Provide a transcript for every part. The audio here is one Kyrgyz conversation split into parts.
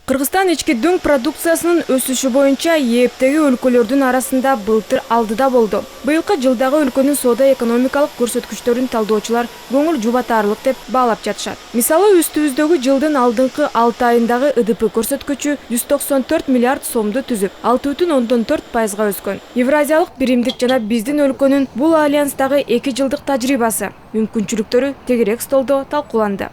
Кыргызстан ички дүң продукциясынын өсүшү боюнча ээптеги өлкөлөрдүн арасында былтыр алдыда болду. Быйылкы жылдагы өлкөнүн соода-экономикалык көрсөткүчтөрүн талдоочулар көңүл жубатарлык деп баалап жатышат. Мисалы, үстүбүздөгү жылдын алдыңкы 6 айындагы ИДП көрсөткүчү 194 миллиард сомду түзүп, 6,4% өскөн. Евразиялык биримдик жана биздин өлкөнүн бул альянстагы 2 жылдык тажрыйбасы, мүмкүнчүлүктөрү тегерек столдо талкууланды.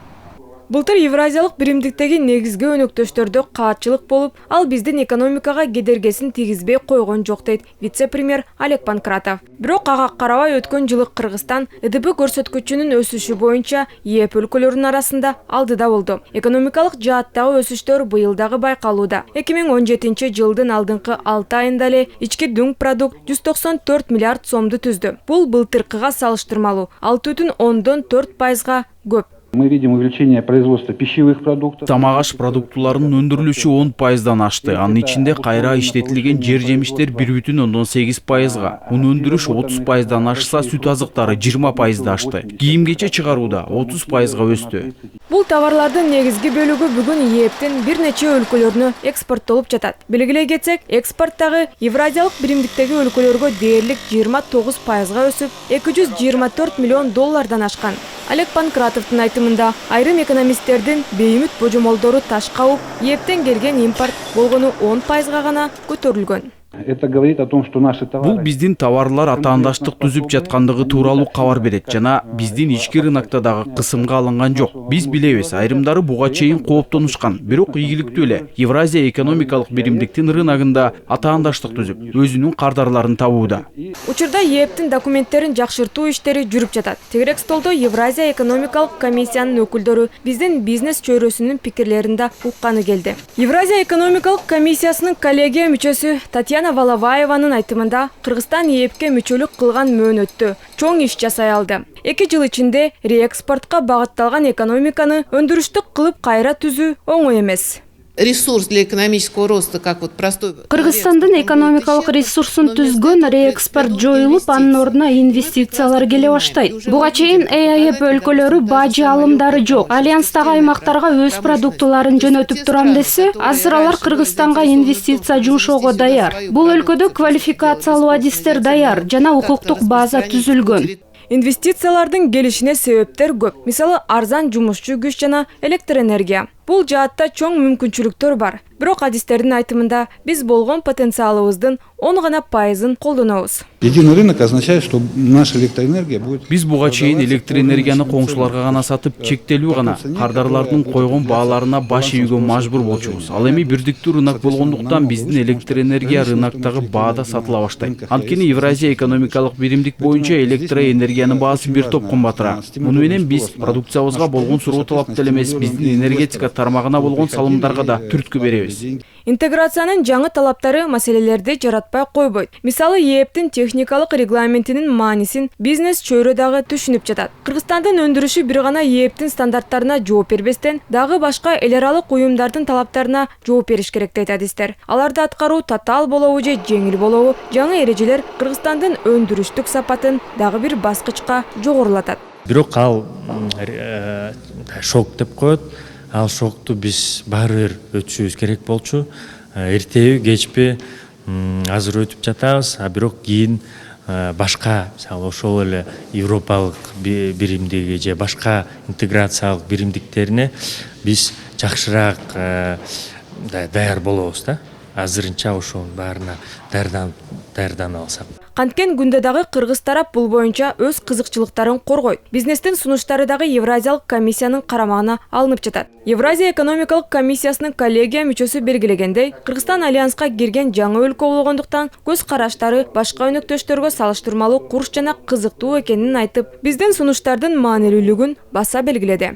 Былтыр Евразиялык биримдиктеги негизги өнөктөштөрдө каатчылык болуп, ал биздин экономикага кедергесин тийгизбей койгон жок дейт вице-премьер Олег Панкратов. Бирок ага карабай өткөн жылы Кыргызстан ИДП көрсөткүчүнүн өсүшү боюнча ЕЭП өлкөлөрүнүн арасында алдыда болду. Экономикалык жааттагы өсүштөр быйыл дагы байкалууда. 2017 жылдын алдыңкы 6 айында эле ички дүң продукт 194 миллиард сомду түздү. Бул былтыркыга салыштырмалуу 6,4% көп. Мы видим увеличение производства пищевых продуктов. Тамак аш продуктуларынын өндүрүлүшү 10%дан ашты. Анын ичинде кайра иштетилген жер жемиштер 1,8%га, ун өндүрүш 30%дан ашса, сүт азыктары 20% ашты. Кийим кече чыгарууда 30%га өстү. Бул товарлардын негизги бөлүгү бүгүн ээптин бир нече өлкөлөрүнө экспорттолуп жатат. Белгилей кетсек, экспорттагы Евразиялык биримдиктеги өлкөлөргө дээрлик 29%га өсүп, $224 миллион ашкан. Олег Панкратовдун айтымында, айрым экономисттердин бейүмүт божомолдору таш кабып, ээптен келген импорт болгону 10%га гана көтөрүлгөн. Это говорит о том, что наши товары... Бул биздин товарлар атаандаштык түзүп жаткандыгы тууралуу кабар берет жана биздин ички рынокто дагы кысымга алынган жок. Биз билебиз, айрымдары буга чейин кооптонушкан, бирок ийгиликтүү эле Евразия экономикалык биримдиктин рыногунда атаандаштык түзүп, өзүнүн кардарларын табууда. Учурда ээптин документтерин жакшыртуу иштери жүрүп жатат. Тегерек столдо Евразия экономикалык комиссиянын өкүлдөрү биздин бизнес чөйрөсүнүн пикирлерин да укканы келди. Евразия экономикалык комиссиясынын коллегия мүчөсү Татьяна Валаваеванын айтымында, Кыргызстан ээпке мүчөлүк кылган мөөнөттө чоң иш жасай алды. 2 жыл ичинде реэкспортко багытталган экономиканы өндүрүштүк кылып кайра түзүү оңой эмес. Ресурс для экономического роста, как вот простой... Кыргызстандын экономикалык ресурсун түзгөн реэкспорт жоюлуп, анын ордуна инвестициялар келе баштайт. Буга чейин ЭАЭП өлкөлөрү бажы алымдары жок. Альянстагы аймактарга өз продуктуларын жөнөтүп турам десе, азыр алар Кыргызстанга инвестиция жумшоого даяр. Бул өлкөдө квалификациялуу адистер даяр жана укуктук база түзүлгөн. Инвестициялардын келишине себептер көп. Мисалы, арзан жумушчу күч жана электр энергия. Бул жаатта чоң мүмкүнчүлүктөр бар. Бирок адистердин айтымында, биз болгон потенциалыбыздын 10% колдонобуз. Единый рынок означает, что наша электроэнергия будет... Биз буга чейин электр энергияны коңшуларга гана сатып, чектелүү гана кардарлардын койгон бааларына баш ийүүгө мажбур болчубуз. Ал эми бирдиктүү рынок болгондуктан биздин электр энергия рыноктогу баада сатыла баштайт. Анткени Евразия экономикалык биримдик боюнча электр энергиянын баасы бир топ кымбатыраак. Муну менен биз продукциябызга болгон суроо талапты эле эмес, биздин энергетика тармагына болгон салымдарга да түрткү беребиз. Интеграциянын жаңы талаптары маселелерди жаратпай койбойт. Мисалы, ээптин техникалык регламентинин маанисин бизнес чөйрө дагы түшүнүп жатат. Кыргызстандын өндүрүшү бир гана ээптин стандарттарына жооп бербестен, дагы башка эл аралык уюмдардын талаптарына жооп бериш керек дейт адистер. Аларды аткаруу татаал болобу же жеңил болобу, жаңы эрежелер Кыргызстандын өндүрүштүк сапатын дагы бир баскычка жогорулатат. Бирок ал шок деп коет. Ал шокту биз баары бир өтүшүбүз керек болчу. Эртеби, кечпи азыр өтүп жатабыз, бирок кийин башка, мисалы ошол эле европалык биримдиги же башка интеграциялык биримдиктерине биз жакшыраак даяр болобуз да. Азырынча ошонун баарына даярданып алсак. Канткен күндө дагы кыргыз тарап бул боюнча өз кызыкчылыктарын коргойт. Бизнестин сунуштары дагы Евразиялык комиссиянын карамагына алынып жатат. Евразия экономикалык комиссиясынын коллегия мүчөсү белгилегендей, Кыргызстан альянска кирген жаңы өлкө болгондуктан көз караштары башка өнөктөштөргө салыштырмалуу курч жана кызыктуу экенин айтып, биздин сунуштардын маанилүүлүгүн баса белгиледи.